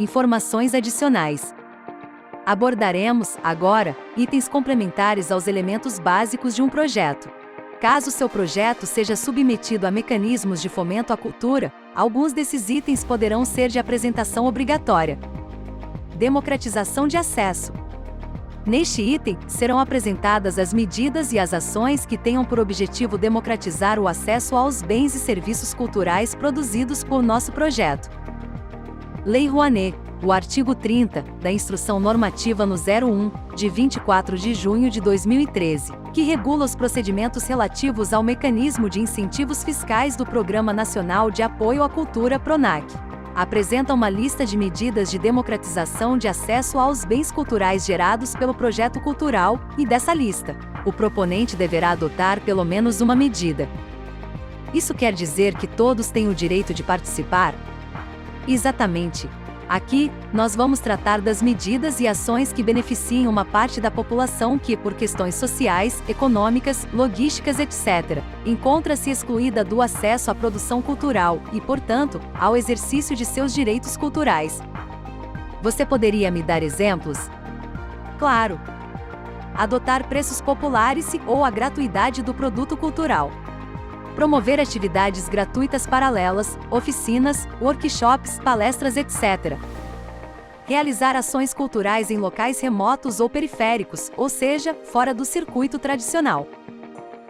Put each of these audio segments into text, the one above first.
informações adicionais. Abordaremos, agora, itens complementares aos elementos básicos de um projeto. Caso seu projeto seja submetido a mecanismos de fomento à cultura, alguns desses itens poderão ser de apresentação obrigatória. Democratização de acesso. Neste item, serão apresentadas as medidas e as ações que tenham por objetivo democratizar o acesso aos bens e serviços culturais produzidos por nosso projeto. Lei Rouanet, o artigo 30, da Instrução Normativa no 01, de 24 de junho de 2013, que regula os procedimentos relativos ao mecanismo de incentivos fiscais do Programa Nacional de Apoio à Cultura PRONAC. Apresenta uma lista de medidas de democratização de acesso aos bens culturais gerados pelo projeto cultural, e dessa lista, o proponente deverá adotar pelo menos uma medida. Isso quer dizer que todos têm o direito de participar? Exatamente. Aqui, nós vamos tratar das medidas e ações que beneficiem uma parte da população que, por questões sociais, econômicas, logísticas, etc., encontra-se excluída do acesso à produção cultural e, portanto, ao exercício de seus direitos culturais. Você poderia me dar exemplos? Claro! Adotar preços populares ou a gratuidade do produto cultural. Promover atividades gratuitas paralelas, oficinas, workshops, palestras, etc. Realizar ações culturais em locais remotos ou periféricos, ou seja, fora do circuito tradicional.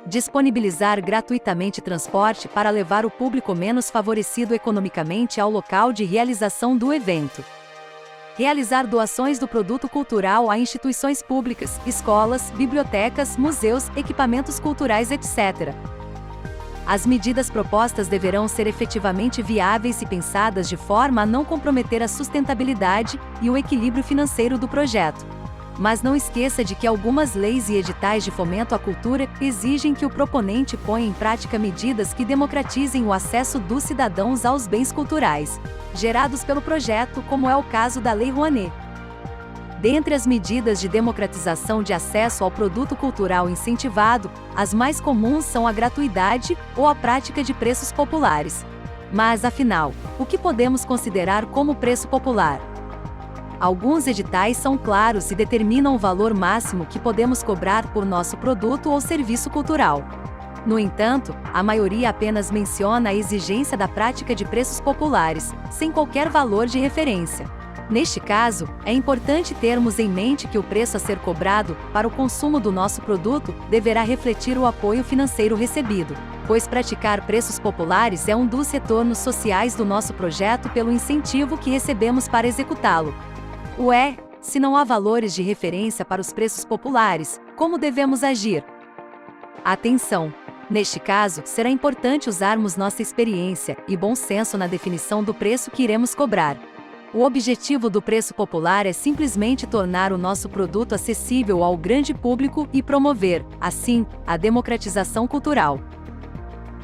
Disponibilizar gratuitamente transporte para levar o público menos favorecido economicamente ao local de realização do evento. Realizar doações do produto cultural a instituições públicas, escolas, bibliotecas, museus, equipamentos culturais, etc. As medidas propostas deverão ser efetivamente viáveis e pensadas de forma a não comprometer a sustentabilidade e o equilíbrio financeiro do projeto. Mas não esqueça de que algumas leis e editais de fomento à cultura exigem que o proponente ponha em prática medidas que democratizem o acesso dos cidadãos aos bens culturais gerados pelo projeto, como é o caso da Lei Rouanet. Dentre as medidas de democratização de acesso ao produto cultural incentivado, as mais comuns são a gratuidade ou a prática de preços populares. Mas, afinal, o que podemos considerar como preço popular? Alguns editais são claros e determinam o valor máximo que podemos cobrar por nosso produto ou serviço cultural. No entanto, a maioria apenas menciona a exigência da prática de preços populares, sem qualquer valor de referência. Neste caso, é importante termos em mente que o preço a ser cobrado para o consumo do nosso produto deverá refletir o apoio financeiro recebido, pois praticar preços populares é um dos retornos sociais do nosso projeto pelo incentivo que recebemos para executá-lo. Se não há valores de referência para os preços populares, como devemos agir? Atenção! Neste caso, será importante usarmos nossa experiência e bom senso na definição do preço que iremos cobrar. O objetivo do preço popular é simplesmente tornar o nosso produto acessível ao grande público e promover, assim, a democratização cultural.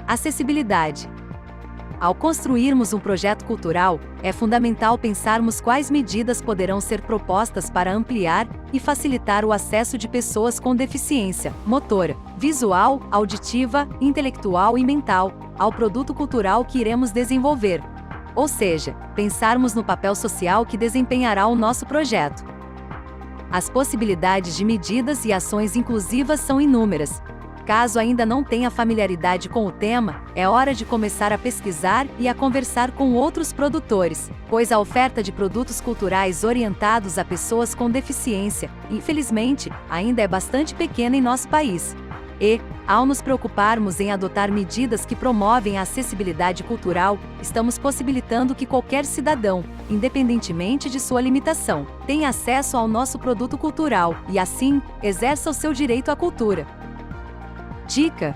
Acessibilidade. Ao construirmos um projeto cultural, é fundamental pensarmos quais medidas poderão ser propostas para ampliar e facilitar o acesso de pessoas com deficiência motora, visual, auditiva, intelectual e mental ao produto cultural que iremos desenvolver. Ou seja, pensarmos no papel social que desempenhará o nosso projeto. As possibilidades de medidas e ações inclusivas são inúmeras. Caso ainda não tenha familiaridade com o tema, é hora de começar a pesquisar e a conversar com outros produtores, pois a oferta de produtos culturais orientados a pessoas com deficiência, infelizmente, ainda é bastante pequena em nosso país. Ao nos preocuparmos em adotar medidas que promovem a acessibilidade cultural, estamos possibilitando que qualquer cidadão, independentemente de sua limitação, tenha acesso ao nosso produto cultural e, assim, exerça o seu direito à cultura. Dica: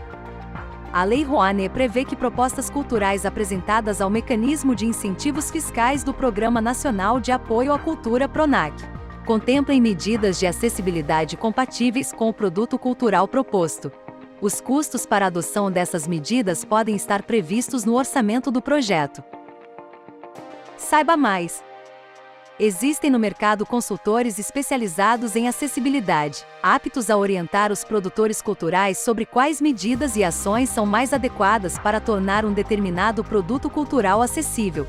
a Lei Rouanet prevê que propostas culturais apresentadas ao mecanismo de incentivos fiscais do Programa Nacional de Apoio à Cultura PRONAC contemplem medidas de acessibilidade compatíveis com o produto cultural proposto. Os custos para a adoção dessas medidas podem estar previstos no orçamento do projeto. Saiba mais! Existem no mercado consultores especializados em acessibilidade, aptos a orientar os produtores culturais sobre quais medidas e ações são mais adequadas para tornar um determinado produto cultural acessível.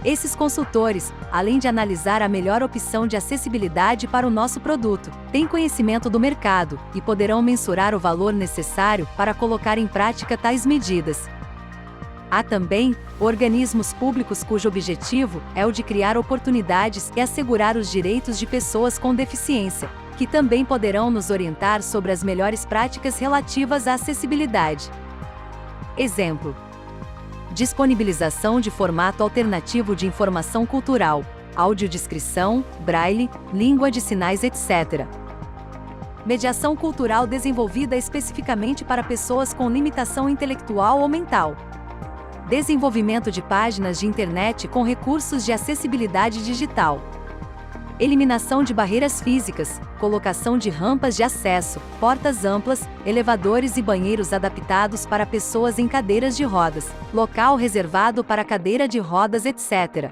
Esses consultores, além de analisar a melhor opção de acessibilidade para o nosso produto, têm conhecimento do mercado e poderão mensurar o valor necessário para colocar em prática tais medidas. Há também organismos públicos cujo objetivo é o de criar oportunidades e assegurar os direitos de pessoas com deficiência, que também poderão nos orientar sobre as melhores práticas relativas à acessibilidade. Exemplo: disponibilização de formato alternativo de informação cultural, audiodescrição, braille, língua de sinais, etc. Mediação cultural desenvolvida especificamente para pessoas com limitação intelectual ou mental. Desenvolvimento de páginas de internet com recursos de acessibilidade digital. Eliminação de barreiras físicas, colocação de rampas de acesso, portas amplas, elevadores e banheiros adaptados para pessoas em cadeiras de rodas, local reservado para cadeira de rodas, etc.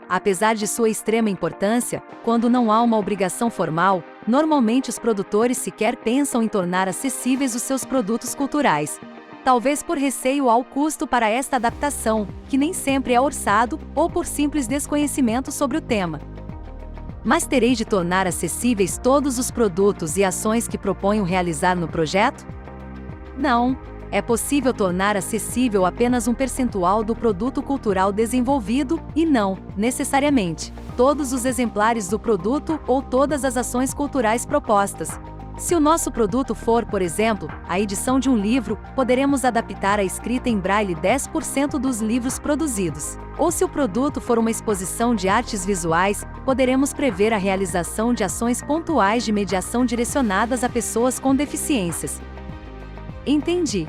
Apesar de sua extrema importância, quando não há uma obrigação formal, normalmente os produtores sequer pensam em tornar acessíveis os seus produtos culturais. Talvez por receio ao custo para esta adaptação, que nem sempre é orçado, ou por simples desconhecimento sobre o tema. Mas terei de tornar acessíveis todos os produtos e ações que proponho realizar no projeto? Não. É possível tornar acessível apenas um percentual do produto cultural desenvolvido, e não, necessariamente, todos os exemplares do produto ou todas as ações culturais propostas. Se o nosso produto for, por exemplo, a edição de um livro, poderemos adaptar a escrita em braille 10% dos livros produzidos. Ou se o produto for uma exposição de artes visuais, poderemos prever a realização de ações pontuais de mediação direcionadas a pessoas com deficiências. Entendi.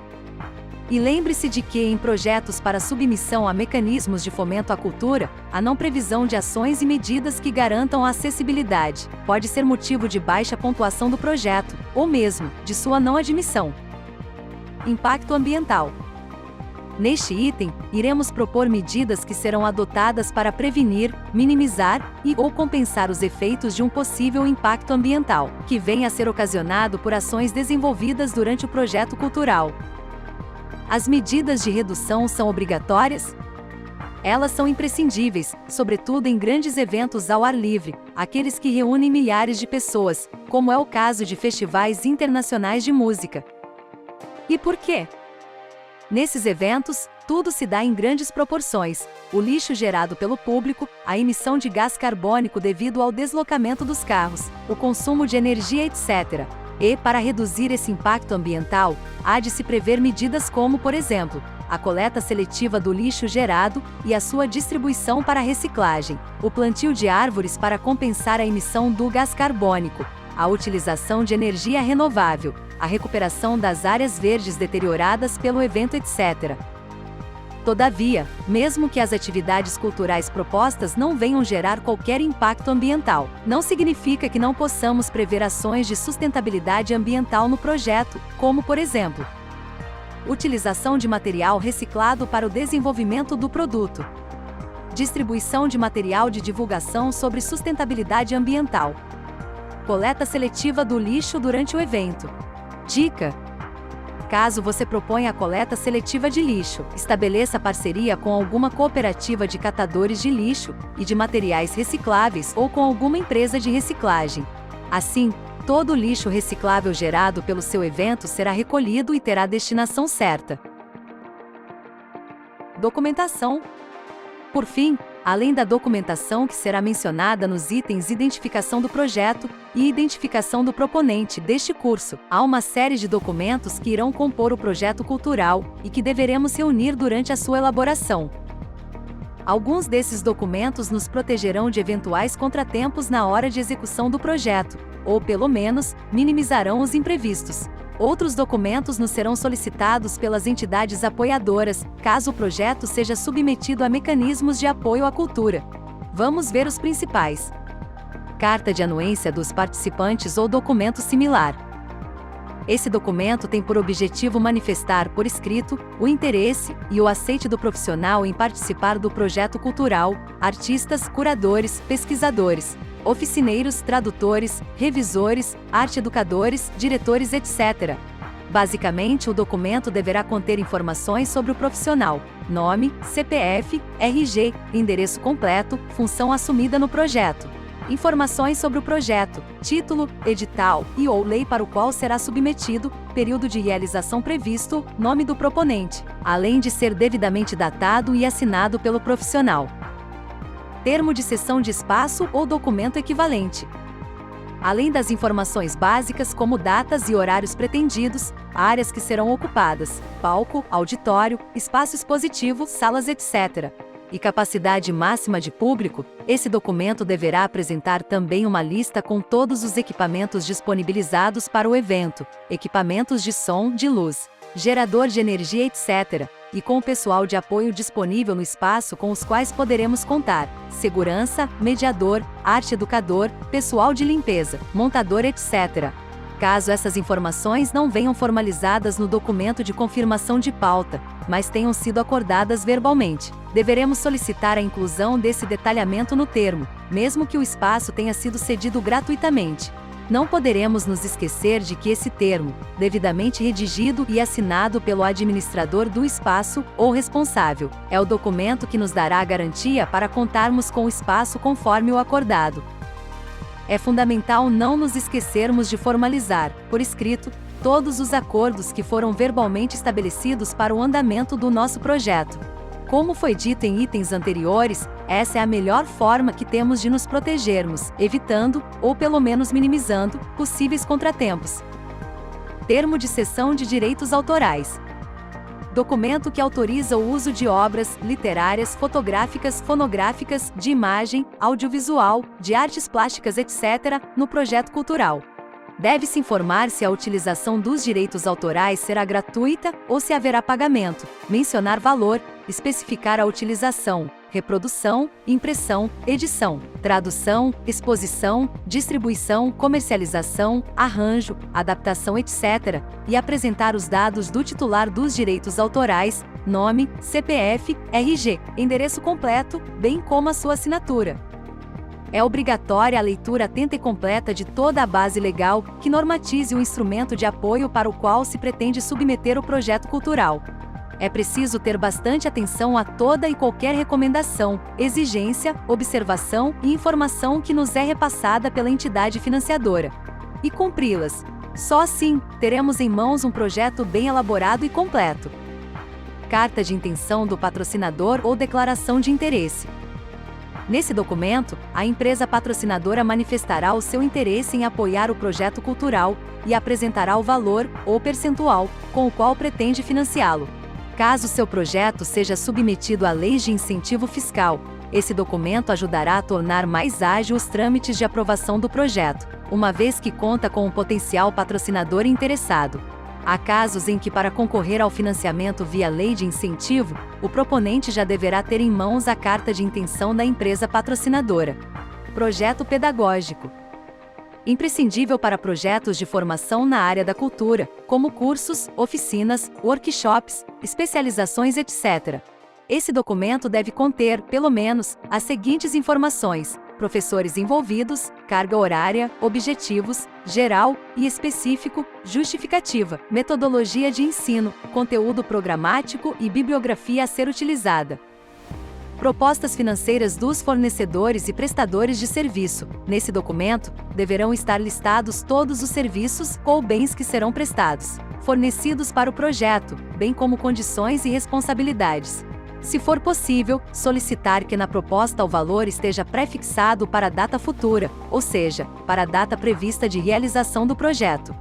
E lembre-se de que, em projetos para submissão a mecanismos de fomento à cultura, a não previsão de ações e medidas que garantam a acessibilidade pode ser motivo de baixa pontuação do projeto, ou mesmo, de sua não admissão. Impacto ambiental. Neste item, iremos propor medidas que serão adotadas para prevenir, minimizar ou compensar os efeitos de um possível impacto ambiental, que venha a ser ocasionado por ações desenvolvidas durante o projeto cultural. As medidas de redução são obrigatórias? Elas são imprescindíveis, sobretudo em grandes eventos ao ar livre, aqueles que reúnem milhares de pessoas, como é o caso de festivais internacionais de música. E por quê? Nesses eventos, tudo se dá em grandes proporções: o lixo gerado pelo público, a emissão de gás carbônico devido ao deslocamento dos carros, o consumo de energia, etc. E, para reduzir esse impacto ambiental, há de se prever medidas como, por exemplo, a coleta seletiva do lixo gerado e a sua distribuição para reciclagem, o plantio de árvores para compensar a emissão do gás carbônico, a utilização de energia renovável, a recuperação das áreas verdes deterioradas pelo evento, etc. Todavia, mesmo que as atividades culturais propostas não venham gerar qualquer impacto ambiental, não significa que não possamos prever ações de sustentabilidade ambiental no projeto, como, por exemplo, utilização de material reciclado para o desenvolvimento do produto, distribuição de material de divulgação sobre sustentabilidade ambiental, coleta seletiva do lixo durante o evento. Dica: caso você proponha a coleta seletiva de lixo, estabeleça parceria com alguma cooperativa de catadores de lixo e de materiais recicláveis ou com alguma empresa de reciclagem. Assim, todo o lixo reciclável gerado pelo seu evento será recolhido e terá a destinação certa. Documentação. Por fim, além da documentação que será mencionada nos itens Identificação do projeto e Identificação do proponente deste curso, há uma série de documentos que irão compor o projeto cultural e que deveremos reunir durante a sua elaboração. Alguns desses documentos nos protegerão de eventuais contratempos na hora de execução do projeto, ou pelo menos, minimizarão os imprevistos. Outros documentos nos serão solicitados pelas entidades apoiadoras, caso o projeto seja submetido a mecanismos de apoio à cultura. Vamos ver os principais. Carta de anuência dos participantes ou documento similar. Esse documento tem por objetivo manifestar por escrito o interesse e o aceite do profissional em participar do projeto cultural, artistas, curadores, pesquisadores, oficineiros, tradutores, revisores, arte-educadores, diretores, etc. Basicamente, o documento deverá conter informações sobre o profissional: nome, CPF, RG, endereço completo, função assumida no projeto. Informações sobre o projeto, título, edital e/ou lei para o qual será submetido, período de realização previsto, nome do proponente, além de ser devidamente datado e assinado pelo profissional. Termo de cessão de espaço ou documento equivalente. Além das informações básicas como datas e horários pretendidos, áreas que serão ocupadas, palco, auditório, espaço expositivo, salas, etc. e capacidade máxima de público, esse documento deverá apresentar também uma lista com todos os equipamentos disponibilizados para o evento, equipamentos de som, de luz, gerador de energia, etc., e com o pessoal de apoio disponível no espaço com os quais poderemos contar: segurança, mediador, arte educador, pessoal de limpeza, montador, etc. Caso essas informações não venham formalizadas no documento de confirmação de pauta, mas tenham sido acordadas verbalmente, deveremos solicitar a inclusão desse detalhamento no termo, mesmo que o espaço tenha sido cedido gratuitamente. Não poderemos nos esquecer de que esse termo, devidamente redigido e assinado pelo administrador do espaço ou responsável, é o documento que nos dará a garantia para contarmos com o espaço conforme o acordado. É fundamental não nos esquecermos de formalizar, por escrito, todos os acordos que foram verbalmente estabelecidos para o andamento do nosso projeto. Como foi dito em itens anteriores, essa é a melhor forma que temos de nos protegermos, evitando, ou pelo menos minimizando, possíveis contratempos. Termo de cessão de direitos autorais. Documento que autoriza o uso de obras literárias, fotográficas, fonográficas, de imagem, audiovisual, de artes plásticas, etc., no projeto cultural. Deve-se informar se a utilização dos direitos autorais será gratuita ou se haverá pagamento, mencionar valor, especificar a utilização, reprodução, impressão, edição, tradução, exposição, distribuição, comercialização, arranjo, adaptação, etc., e apresentar os dados do titular dos direitos autorais, nome, CPF, RG, endereço completo, bem como a sua assinatura. É obrigatória a leitura atenta e completa de toda a base legal que normatize o instrumento de apoio para o qual se pretende submeter o projeto cultural. É preciso ter bastante atenção a toda e qualquer recomendação, exigência, observação e informação que nos é repassada pela entidade financiadora. E cumpri-las. Só assim, teremos em mãos um projeto bem elaborado e completo. Carta de intenção do patrocinador ou declaração de interesse. Nesse documento, a empresa patrocinadora manifestará o seu interesse em apoiar o projeto cultural e apresentará o valor, ou percentual, com o qual pretende financiá-lo. Caso seu projeto seja submetido a leis de incentivo fiscal, esse documento ajudará a tornar mais ágil os trâmites de aprovação do projeto, uma vez que conta com um potencial patrocinador interessado. Há casos em que, para concorrer ao financiamento via lei de incentivo, o proponente já deverá ter em mãos a carta de intenção da empresa patrocinadora. Projeto pedagógico. Imprescindível para projetos de formação na área da cultura, como cursos, oficinas, workshops, especializações, etc. Esse documento deve conter, pelo menos, as seguintes informações: professores envolvidos, carga horária, objetivos, geral e específico, justificativa, metodologia de ensino, conteúdo programático e bibliografia a ser utilizada. Propostas financeiras dos fornecedores e prestadores de serviço. Nesse documento, deverão estar listados todos os serviços ou bens que serão prestados, fornecidos para o projeto, bem como condições e responsabilidades. Se for possível, solicitar que na proposta o valor esteja prefixado para a data futura, ou seja, para a data prevista de realização do projeto.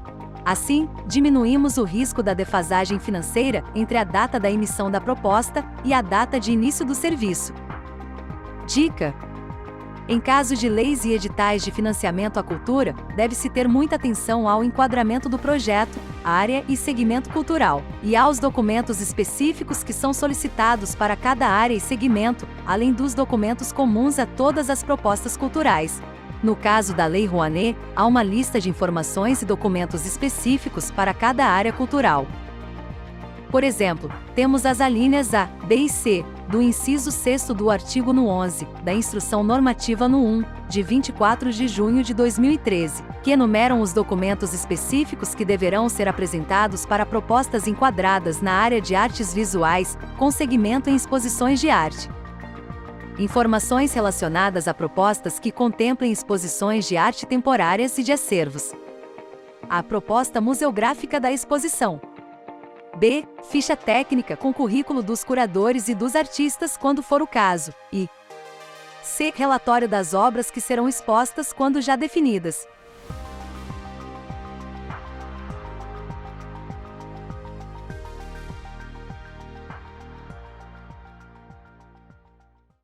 Assim, diminuímos o risco da defasagem financeira entre a data da emissão da proposta e a data de início do serviço. Dica: em caso de leis e editais de financiamento à cultura, deve-se ter muita atenção ao enquadramento do projeto, área e segmento cultural, e aos documentos específicos que são solicitados para cada área e segmento, além dos documentos comuns a todas as propostas culturais. No caso da Lei Rouanet, há uma lista de informações e documentos específicos para cada área cultural. Por exemplo, temos as alíneas A, B e C, do inciso 6º do artigo 11, da Instrução Normativa no 1, de 24 de junho de 2013, que enumeram os documentos específicos que deverão ser apresentados para propostas enquadradas na área de artes visuais, com segmento em exposições de arte. Informações relacionadas a propostas que contemplem exposições de arte temporárias e de acervos. A proposta museográfica da exposição. B. Ficha técnica com currículo dos curadores e dos artistas quando for o caso. E C. Relatório das obras que serão expostas quando já definidas.